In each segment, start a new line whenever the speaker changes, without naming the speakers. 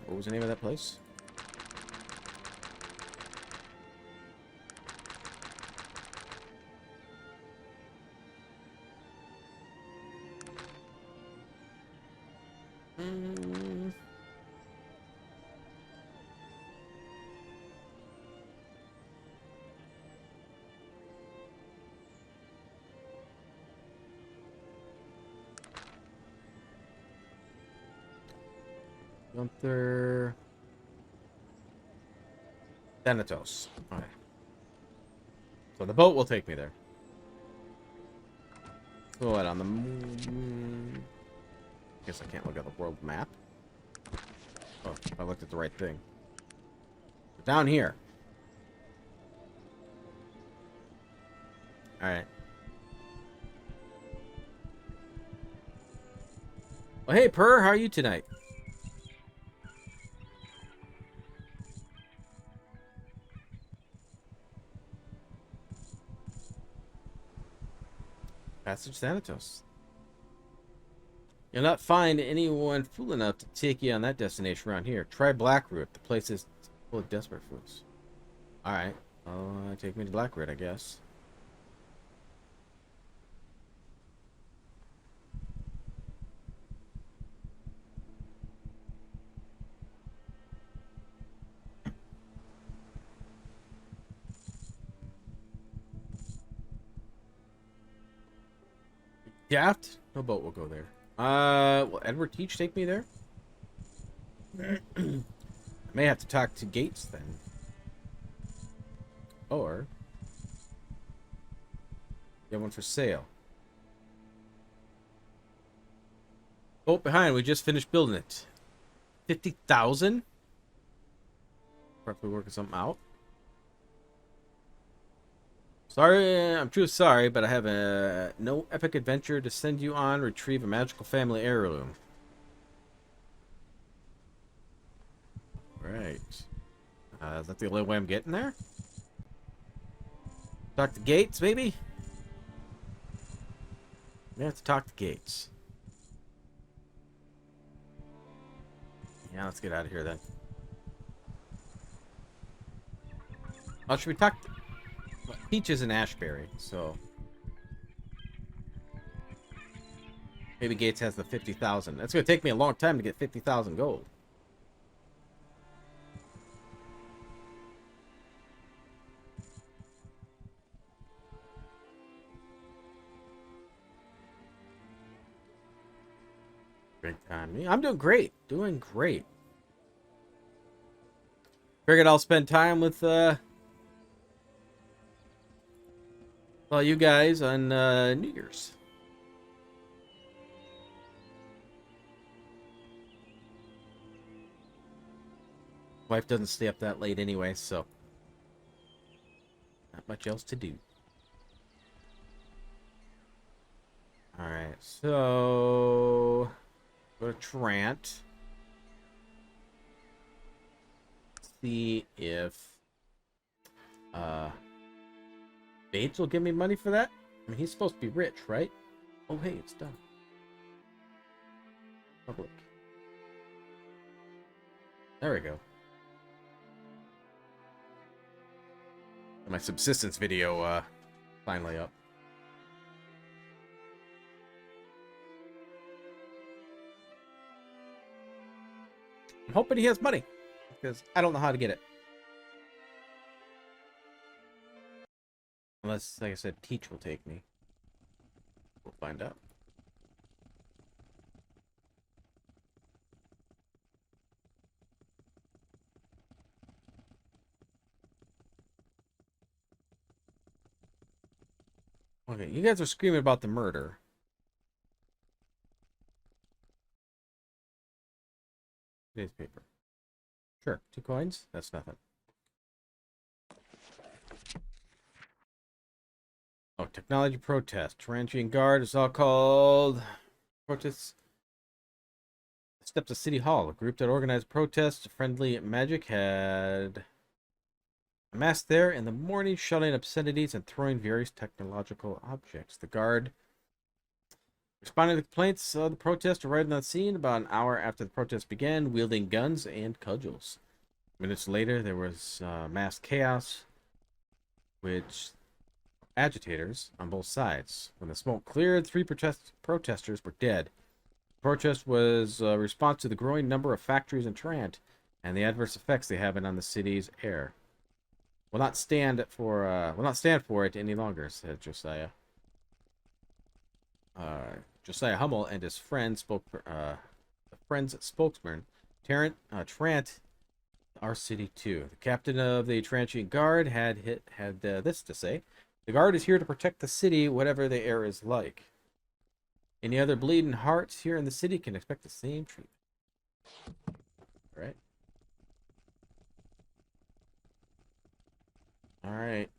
What was the name of that place? Mm. Gunther. Thanatos. Alright. So the boat will take me there. So what, on the moon? Guess I can't look at the world map. Oh, I looked at the right thing. Down here. Alright. Well, hey, Purr, how are you tonight? Passage Thanatos. You'll not find anyone fool enough to take you on that destination around here. Try Blackroot. The place is full of desperate fools. Alright. Take me to Blackroot, I guess. Daft? No boat will go there. Will Edward Teach take me there? I may have to talk to Gates then. Or get one for sale. Boat behind, we just finished building it. 50,000? Probably working something out. Sorry, I'm truly sorry, but I have no epic adventure to send you on. Retrieve a magical family heirloom. Right. Is that the only way I'm getting there? Talk to Gates, maybe? We have to talk to Gates. Yeah, let's get out of here then. Oh, should we talk to... Well, Peach is an Ashberry, so... Maybe Gates has the 50,000. That's going to take me a long time to get 50,000 gold. Big time. I'm doing great. Doing great. Figured I'll spend time with all you guys on New Year's. Wife doesn't stay up that late anyway, so not much else to do. Alright, so go to Trant. See if Bates will give me money for that. I mean, he's supposed to be rich, right? Oh, hey, it's done. Public. There we go. My subsistence video finally up. I'm hoping he has money, because I don't know how to get it. Unless, like I said, Teach will take me. We'll find out. Okay, you guys are screaming about the murder. Today's paper. Sure, 2 coins? That's nothing. Oh, technology protest. Tarantian Guard is all called protests. Steps of City Hall. A group that organized protests. Friendly Magick had amassed there in the morning, shouting obscenities and throwing various technological objects. The Guard Responding to complaints, the protest arrived on the scene about an hour after the protest began, wielding guns and cudgels. Minutes later, there was mass chaos, which agitators on both sides. When the smoke cleared, three protesters were dead. The protest was a response to the growing number of factories in Trant and the adverse effects they have on the city's air. Will not stand for it any longer," said Josiah. Josiah Hummel and his friend friend's spokesman, Trant, our city too. The captain of the Trantian Guard had this to say: "The guard is here to protect the city, whatever the air is like. Any other bleeding hearts here in the city can expect the same treatment." All right. All right.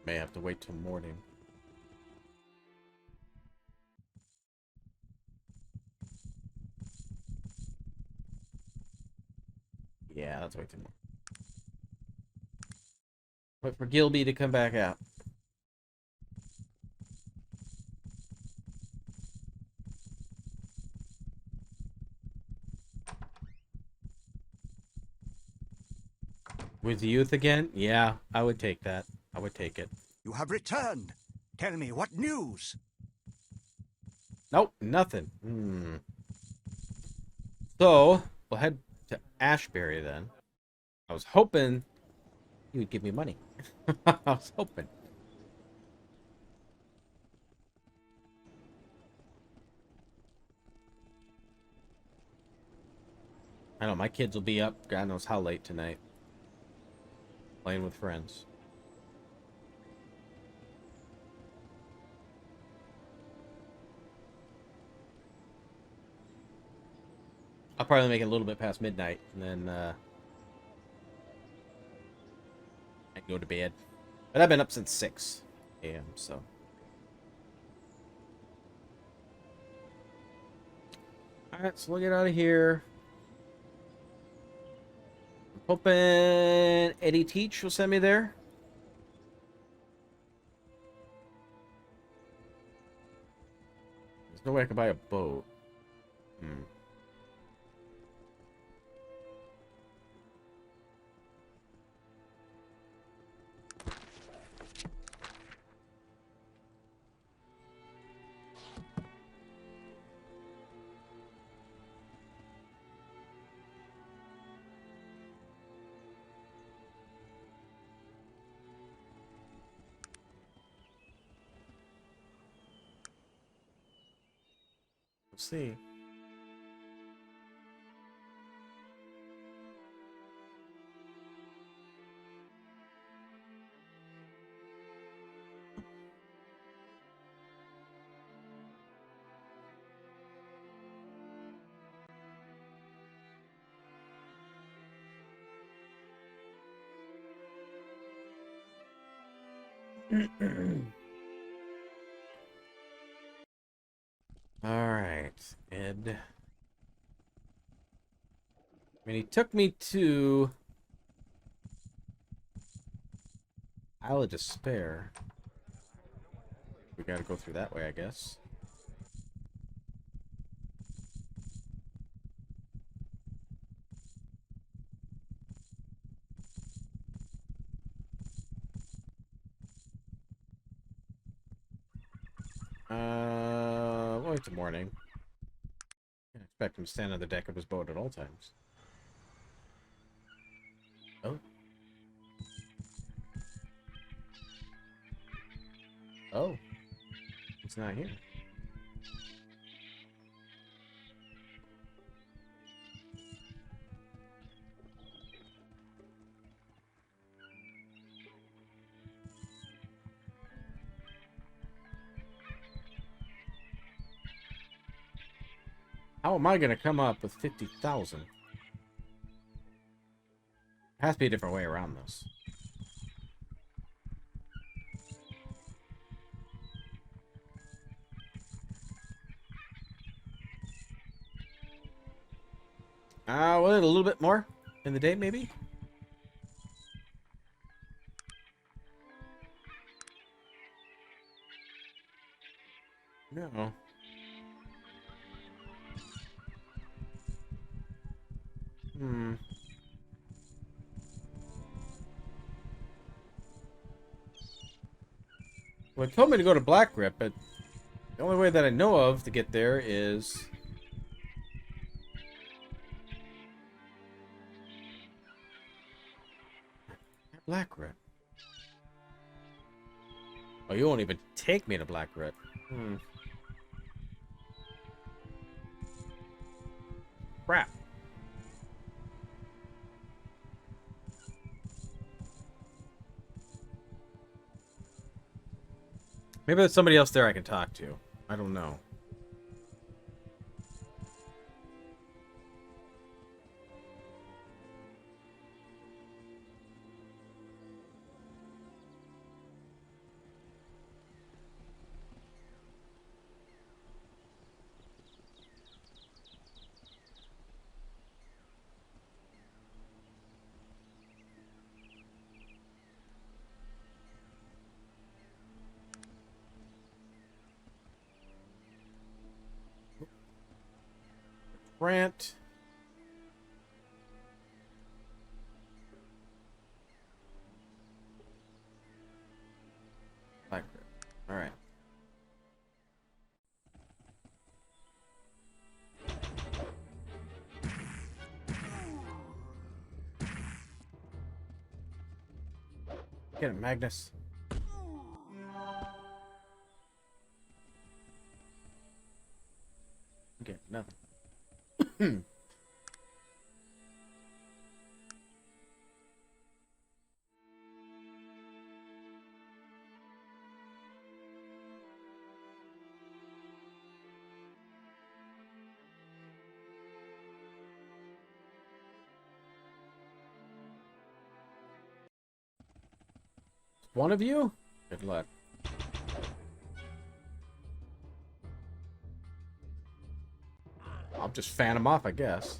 May have to wait till morning. Yeah, let's wait till morning. Wait for Gilby to come back out. With the youth again? Yeah, I would take that. I would take it.
You have returned. Tell me, what news?
Nope, nothing. So, we'll head to Ashbury then. I was hoping you would give me money. I was hoping. I know, my kids will be up God knows how late tonight. Playing with friends. I'll probably make it a little bit past midnight, and then I can go to bed. But I've been up since 6 a.m., so. Alright, so we'll get out of here. I'm hoping Eddie Teach will send me there. There's no way I can buy a boat. We'll see. Alright, Ed. I mean, he took me to Isle of Despair. We gotta go through that way, I guess. We'll wait till morning. Can't expect him to stand on the deck of his boat at all times. Oh. Oh. He's not here. How am I gonna come up with 50,000? Has to be a different way around this. Well, a little bit more in the day, maybe? No. Hmm. Well, it told me to go to Black Rip, but the only way that I know of to get there is... Black Rip. Oh, you won't even take me to Black Rip. Hmm. Crap. Maybe there's somebody else there I can talk to. I don't know. Grant. Black Rip. All right. Get it, Magnus. Okay, nothing. One of you? Good luck. I'll just fan him off, I guess.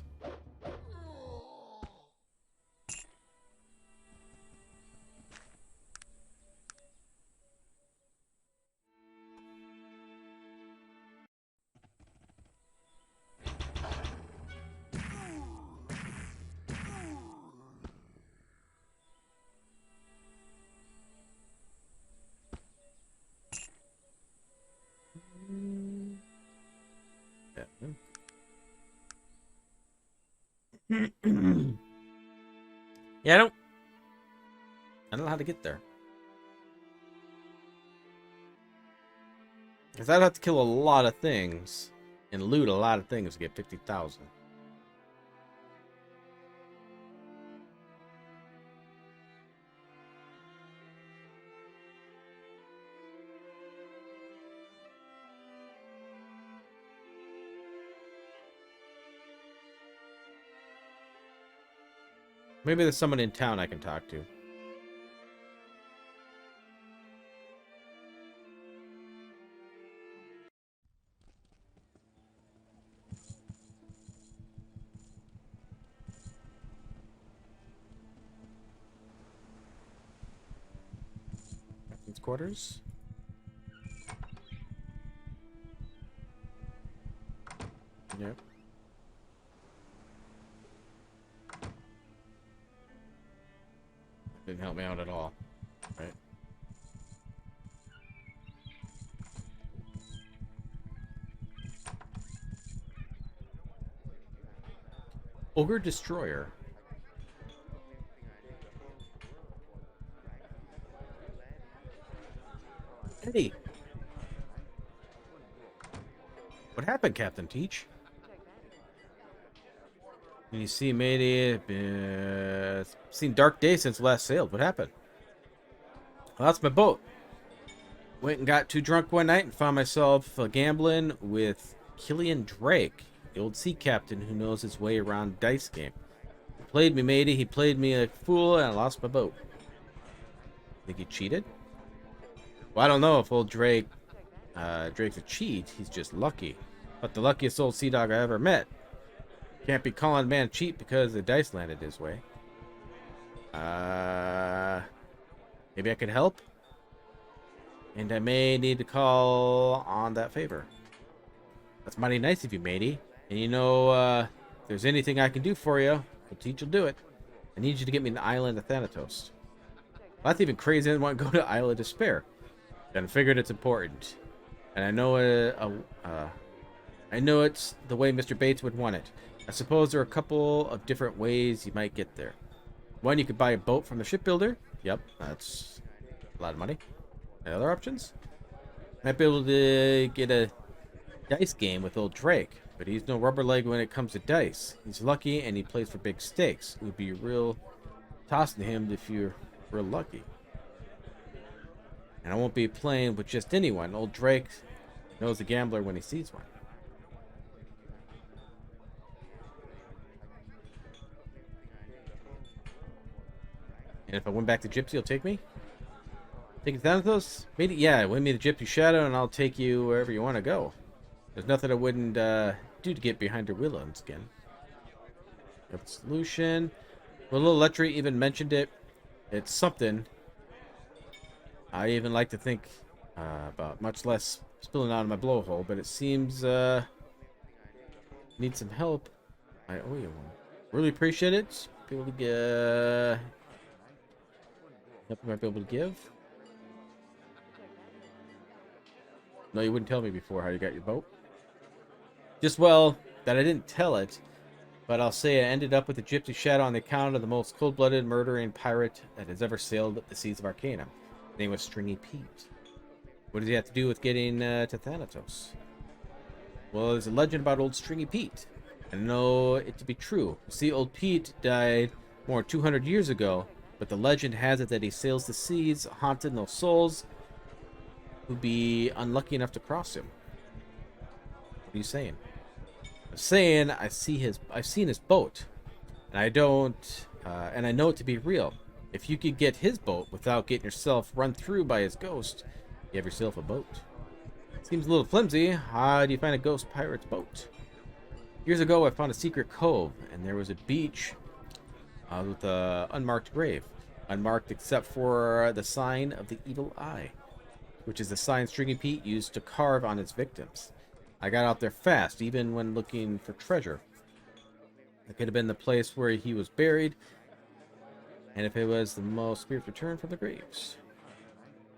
Yeah, I don't know how to get there. Because I'd have to kill a lot of things and loot a lot of things to get 50,000. Maybe there's someone in town I can talk to. Captain's quarters. Yep. Didn't help me out at all. Right. Ogre Destroyer. Eddie. What happened, Captain Teach? And you see, matey, seen dark days since last sailed. What happened? Well, that's my boat. Went and got too drunk one night and found myself gambling with Killian Drake, the old sea captain who knows his way around dice game. He played me, matey. He played me like a fool, and I lost my boat. Think he cheated? Well, I don't know if old Drake's a cheat. He's just lucky. But the luckiest old sea dog I ever met. Can't be calling man cheap because the dice landed his way. Maybe I could help? And I may need to call on that favor. That's mighty nice of you, matey. And you know, if there's anything I can do for you, we'll teach you'll do it. I need you to get me the island of Thanatos. Well, that's even crazy. I didn't want to go to Isle of Despair. Then I figured it's important. And I know it's the way Mr. Bates would want it. I suppose there are a couple of different ways you might get there. One, you could buy a boat from the shipbuilder. Yep, that's a lot of money. Any other options? Might be able to get a dice game with old Drake, but he's no rubber leg when it comes to dice. He's lucky and he plays for big stakes. It would be real tossing him if you're real lucky. And I won't be playing with just anyone. Old Drake knows a gambler when he sees one. And if I went back to Gypsy, you'll take me? Take it down with those? Maybe, yeah, win me the Gypsy Shadow and I'll take you wherever you want to go. There's nothing I wouldn't do to get behind her willow and skin. Got the solution. Well, little Letry even mentioned it. It's something. I even like to think about, much less spilling out of my blowhole, but it seems need some help. I owe you one. Really appreciate it. People to get help you might be able to give. No, you wouldn't tell me before how you got your boat. Just, well, that I didn't tell it, but I'll say I ended up with the Gypsy Shadow on the account of the most cold-blooded murdering pirate that has ever sailed the seas of Arcanum. His name was Stringy Pete. What does he have to do with getting to Thanatos? Well, there's a legend about old Stringy Pete. I know it to be true. See, old Pete died more than 200 years ago, but the legend has it that he sails the seas, haunting those souls who'd be unlucky enough to cross him. What are you saying? I'm saying I've seen his boat, and I don't, and I know it to be real. If you could get his boat without getting yourself run through by his ghost, you have yourself a boat. Seems a little flimsy. How do you find a ghost pirate's boat? Years ago, I found a secret cove, and there was a beach with an unmarked grave. Unmarked except for the sign of the evil eye, which is the sign Stringy Pete used to carve on his victims. I got out there fast, even when looking for treasure. It could have been the place where he was buried, and if it was the most spirit return from the graves.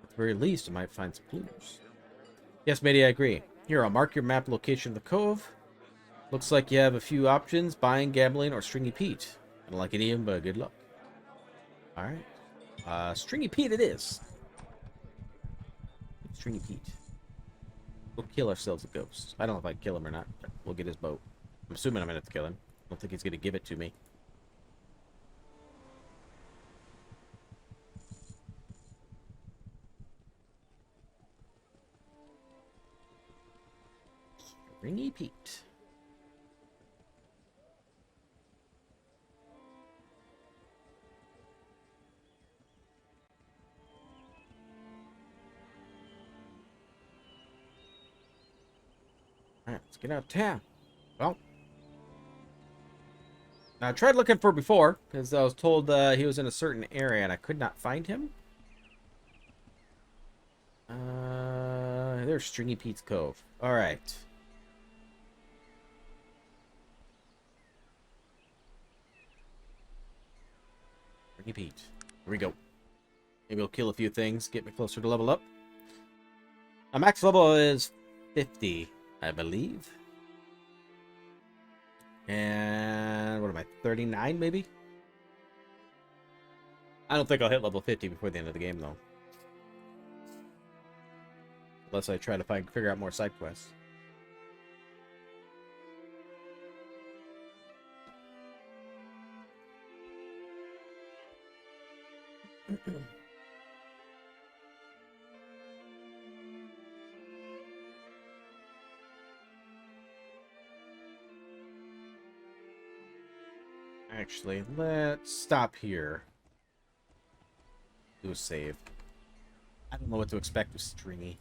At the very least, I might find some clues. Yes, matey, I agree. Here, I'll mark your map location of the cove. Looks like you have a few options: buying, gambling, or Stringy Pete. I don't like any of them, but good luck. Alright. Stringy Pete it is. Stringy Pete. We'll kill ourselves a ghost. I don't know if I can kill him or not, but we'll get his boat. I'm assuming I'm going to have to kill him. I don't think he's going to give it to me. Stringy Pete. Alright, let's get out of town. Well, I tried looking for before, because I was told he was in a certain area, and I could not find him. There's Stringy Pete's Cove. Alright. Stringy Pete. Here we go. Maybe we'll kill a few things, get me closer to level up. My max level is 50. I believe. And what am I, 39 maybe? I don't think I'll hit level 50 before the end of the game though. Unless I try to figure out more side quests. Actually, let's stop here. Do a save. I don't know what to expect with Stringy.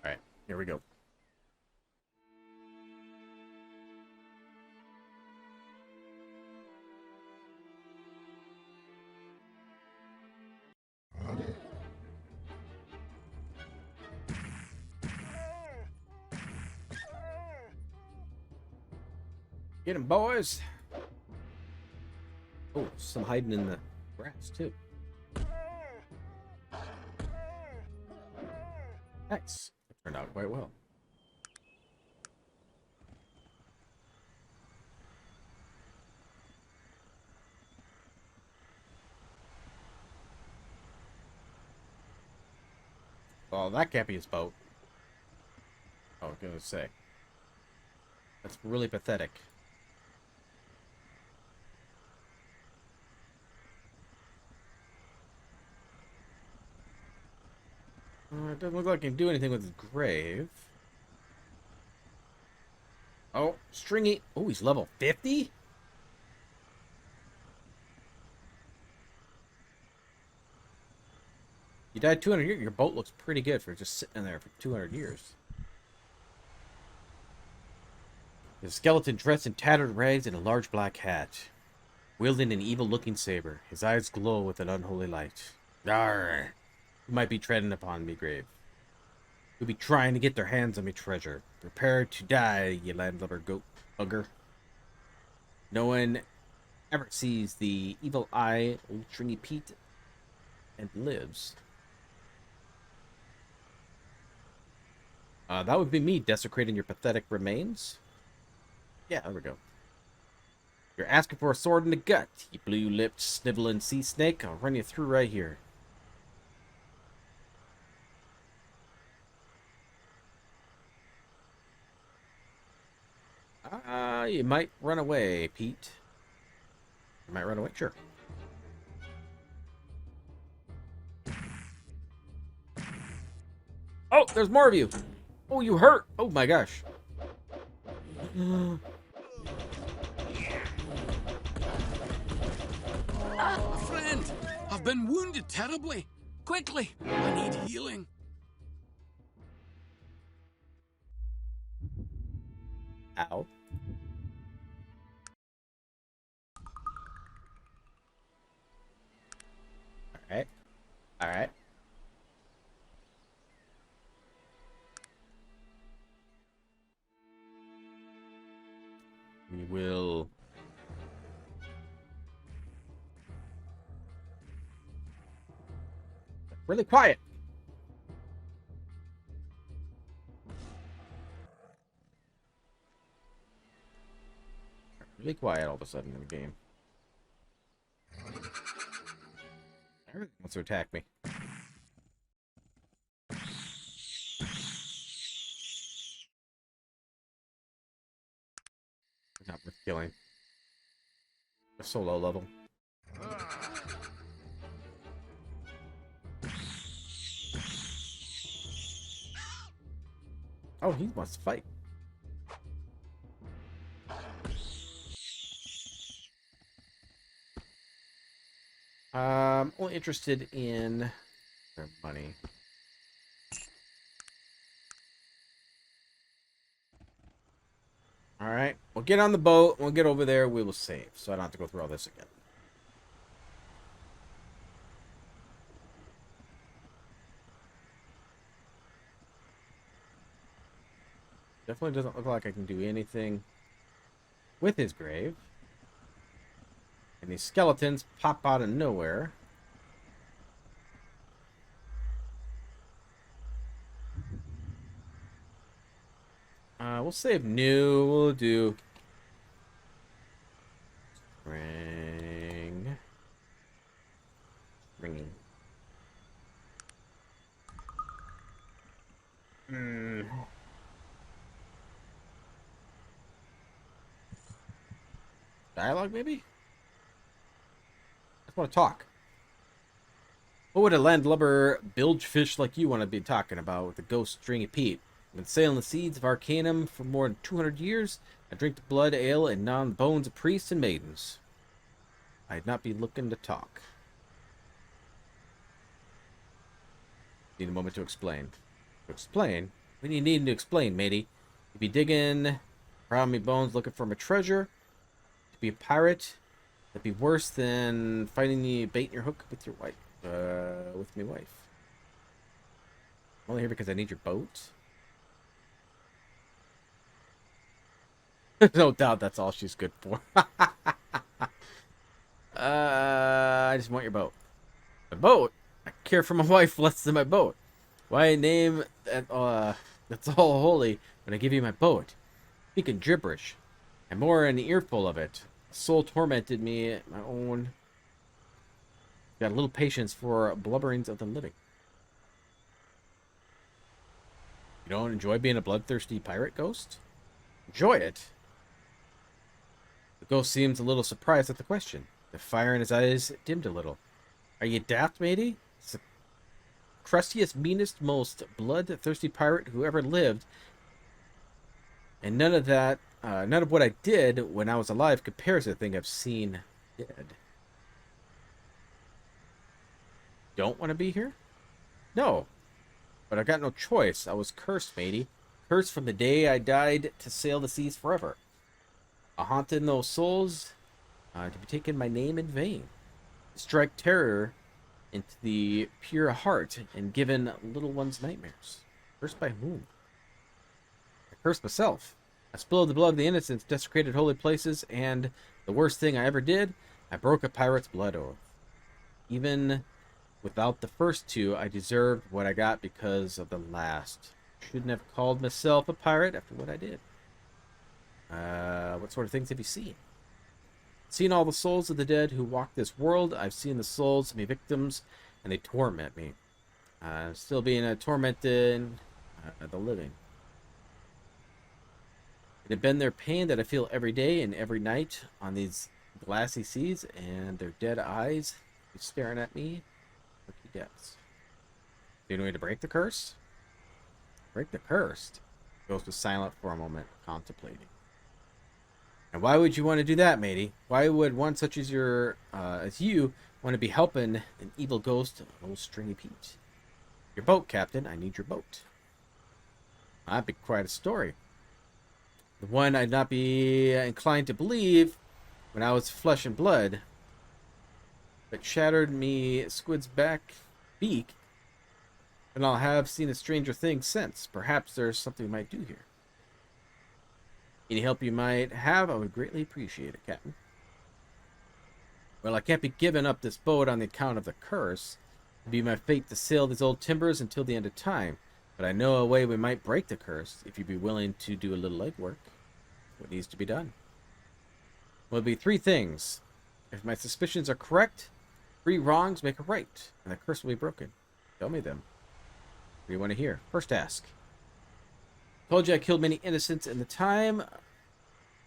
Alright. Here we go. Get him, boys. Oh, some hiding in the grass, too. Nice. It turned out quite well. Oh, that can't be his boat. Oh, I was gonna say. That's really pathetic. It doesn't look like he can do anything with his grave. Oh, stringy. Oh, he's level 50? You died 200 years. Your boat looks pretty good for just sitting there for 200 years. The skeleton dressed in tattered rags and a large black hat, wielding an evil-looking saber. His eyes glow with an unholy light. Arr! You might be treading upon me, grave. You'll be trying to get their hands on me treasure. Prepare to die, you landlubber goat bugger. No one ever sees the evil eye, old stringy Pete, and lives. That would be me desecrating your pathetic remains. Yeah, there we go. You're asking for a sword in the gut, you blue-lipped, sniveling sea snake. I'll run you through right here. You might run away, Pete. You might run away, sure. Oh, there's more of you. Oh, you hurt. Oh my gosh.
A friend! I've been wounded terribly. Quickly, I need healing.
Ow. Alright. Alright. We will... Really quiet. Really quiet all of a sudden in the game. Everything wants to attack me. Not worth killing. They're so low level. Oh, he wants to fight. Only interested in their money. Alright, we'll get on the boat, we'll get over there, we will save, so I don't have to go through all this again. Definitely doesn't look like I can do anything with his grave. And these skeletons pop out of nowhere. We'll save new. We'll do ring. Ringing. Dialogue, maybe? I just want to talk. What would a landlubber bilge fish like you want to be talking about with a ghost stringy Pete? I've been sailing the seas of Arcanum for more than 200 years. I drink the blood, ale, and gnaw the bones of priests and maidens. I'd not be looking to talk. Need a moment to explain. To explain? What What do you need to explain, matey? You be digging around me bones looking for my treasure. To be a pirate, that'd be worse than finding the bait in your hook with your wife. With me wife. I'm only here because I need your boat. No doubt that's all she's good for. I just want your boat. My boat? I care for my wife less than my boat. Why name that, that's all holy when I give you my boat? Speaking gibberish. And more an earful of it. Soul tormented me at my own. Got a little patience for blubberings of the living. You don't enjoy being a bloodthirsty pirate ghost? Enjoy it? The ghost seems a little surprised at the question. The fire in his eyes dimmed a little. Are you daft, matey? It's the crustiest, meanest, most bloodthirsty pirate who ever lived. And none of what I did when I was alive compares to the thing I've seen dead. Don't want to be here? No. But I got no choice. I was cursed, matey. Cursed from the day I died to sail the seas forever. A haunted in those souls to be taking my name in vain. To strike terror into the pure heart and given little ones nightmares. Cursed by whom? I cursed myself. I spilled the blood of the innocents, desecrated holy places, and the worst thing I ever did, I broke a pirate's blood oath. Even without the first two, I deserved what I got because of the last. Shouldn't have called myself a pirate after what I did. What sort of things have you seen? Seen all the souls of the dead who walk this world. I've seen the souls of my victims, and they torment me. Still being tormented the living. It had been their pain that I feel every day and every night on these glassy seas, and their dead eyes staring at me. Murky depths. Do you need to break the curse? Break the curse? The ghost was silent for a moment, contemplating. And why would you want to do that, matey? Why would one such as you want to be helping an evil ghost of old stringy Pete? Your boat, Captain. I need your boat. That'd be quite a story. The one I'd not be inclined to believe when I was flesh and blood, but shattered me squid's beak, and I'll have seen a stranger thing since. Perhaps there's something we might do here. Any help you might have, I would greatly appreciate it, Captain. Well, I can't be giving up this boat on the account of the curse. It'd be my fate to sail these old timbers until the end of time. But I know a way we might break the curse, if you'd be willing to do a little legwork. What needs to be done? Well, it'll be three things. If my suspicions are correct, 3 wrongs make a right, and the curse will be broken. Tell me them. What do you want to hear? First ask. Told you I killed many innocents in the time.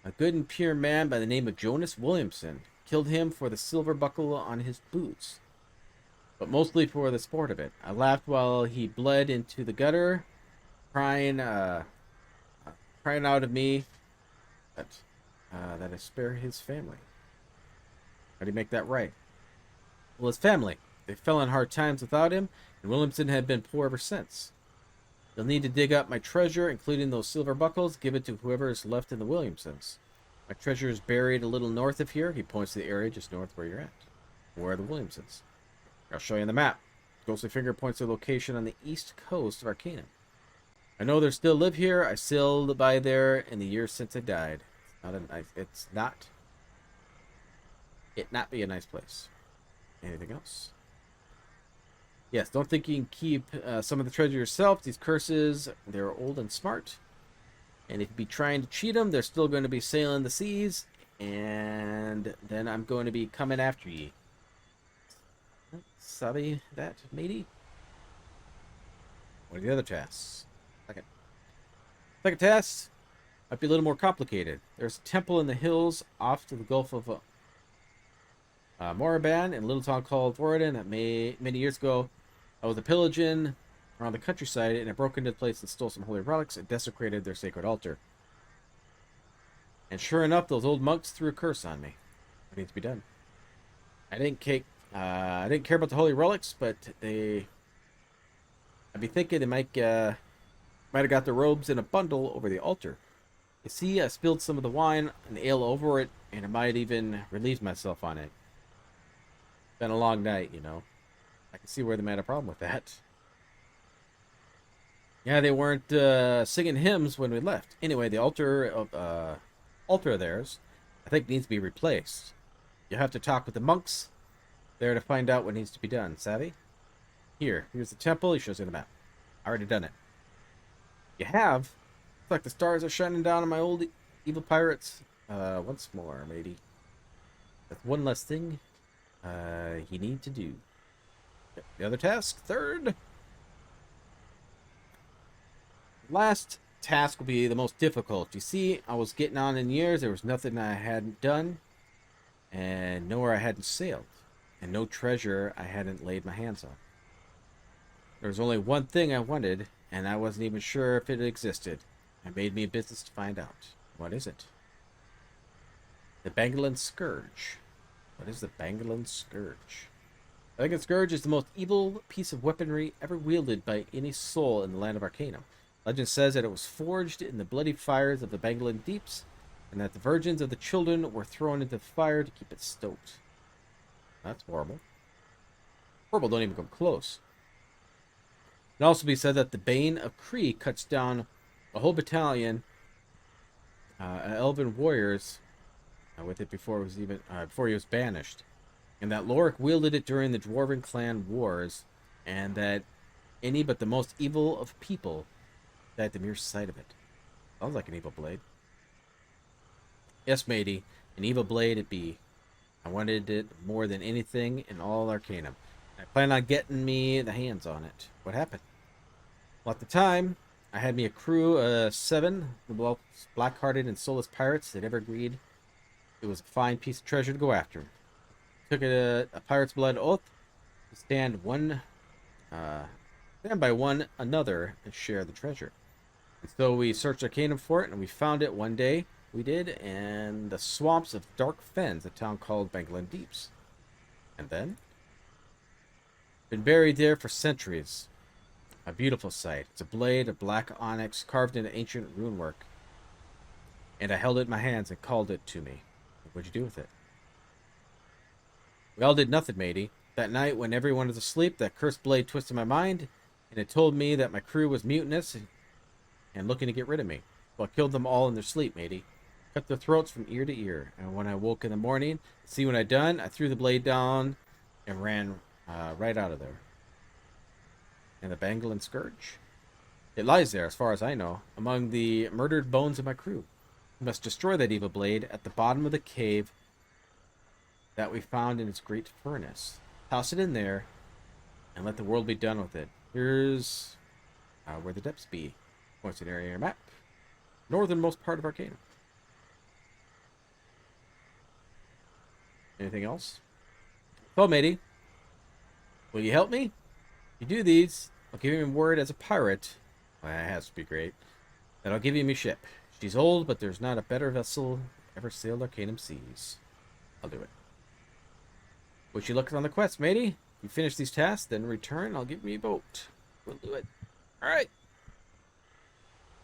A good and pure man by the name of Jonas Williamson. Killed him for the silver buckle on his boots. But mostly for the sport of it. I laughed while he bled into the gutter, crying out of me that I spare his family. How do you make that right? Well, his family. They fell on hard times without him, and Williamson had been poor ever since. You'll need to dig up my treasure, including those silver buckles. Give it to whoever is left in the Williamsons. My treasure is buried a little north of here. He points to the area just north where you're at. Where are the Williamsons? I'll show you on the map. Ghostly finger points to a location on the east coast of Arcanum. I know they still live here. I sailed by there in the years since I died. It's not be a nice place. Anything else? Yes, don't think you can keep some of the treasure yourself. These curses, they're old and smart. And if you be trying to cheat them, they're still going to be sailing the seas. And then I'm going to be coming after ye. Savvy that, matey? What are the other tasks? Second task might be a little more complicated. There's a temple in the hills off to the Gulf of Moraban in a little town called Florida. Many years ago, I was pillaging around the countryside, and I broke into the place and stole some holy relics and desecrated their sacred altar. And sure enough, those old monks threw a curse on me. What needs to be done? I didn't care about the holy relics, but I'd be thinking they might Might have got the robes in a bundle over the altar. You see, I spilled some of the wine and ale over it, and I might even relieve myself on it. Been a long night, you know. I can see where they might have a problem with that. Yeah, they weren't singing hymns when we left. Anyway, the altar of theirs, I think, needs to be replaced. You have to talk with the monks there to find out what needs to be done. Savvy? Here's the temple. He shows you the map. I already done it. You have? It's like the stars are shining down on my old evil pirates. Once more, matey. That's one less thing you need to do. The other task, third. Last task will be the most difficult. You see, I was getting on in years. There was nothing I hadn't done, and nowhere I hadn't sailed, and no treasure I hadn't laid my hands on. There was only one thing I wanted, and I wasn't even sure if it existed. It made me a business to find out. What is it? The Bangalan Scourge. What is the Bangalan Scourge? The Bangalan Scourge is the most evil piece of weaponry ever wielded by any soul in the land of Arcanum. Legend says that it was forged in the bloody fires of the Bangalan deeps, and that the virgins of the children were thrown into the fire to keep it stoked. That's horrible. Horrible, don't even come close. It can also be said that the Bane of Cree cuts down a whole battalion of elven warriors with it before he was banished, and that Lorik wielded it during the Dwarven clan wars, and that any but the most evil of people died at the mere sight of it. Sounds like an evil blade. Yes, matey, an evil blade it be. I wanted it more than anything in all Arcanum. I plan on getting me the hands on it. What happened? Well, at the time, I had me a crew of 7, the most black-hearted and soulless pirates that ever agreed it was a fine piece of treasure to go after. Took a pirate's blood oath to stand by one another and share the treasure. And so we searched Arcanum for it, and we found it one day. We did, in the swamps of Dark Fens, a town called Bangalan Deeps. And then? Been buried there for centuries. A beautiful sight. It's a blade of black onyx carved into ancient runework. And I held it in my hands and called it to me. What'd you do with it? We all did nothing, matey. That night, when everyone was asleep, that cursed blade twisted my mind, and it told me that my crew was mutinous and looking to get rid of me. Well, I killed them all in their sleep, matey. Cut their throats from ear to ear. And when I woke in the morning, see what I'd done, I threw the blade down and ran right out of there. And the Bangalan Scourge? It lies there, as far as I know, among the murdered bones of my crew. We must destroy that evil blade at the bottom of the cave that we found in its great furnace. Toss it in there, and let the world be done with it. Here's where the depths be. Points an area on your map. Northernmost part of Arcanum. Anything else? Well, matey, will you help me? If you do these, I'll give you a word as a pirate. Well, that has to be great. That I'll give you me ship. She's old, but there's not a better vessel ever sailed Arcanum seas. I'll do it. Wish you luck on the quest, matey. You finish these tasks, then return. I'll give me a boat. We'll do it. All right.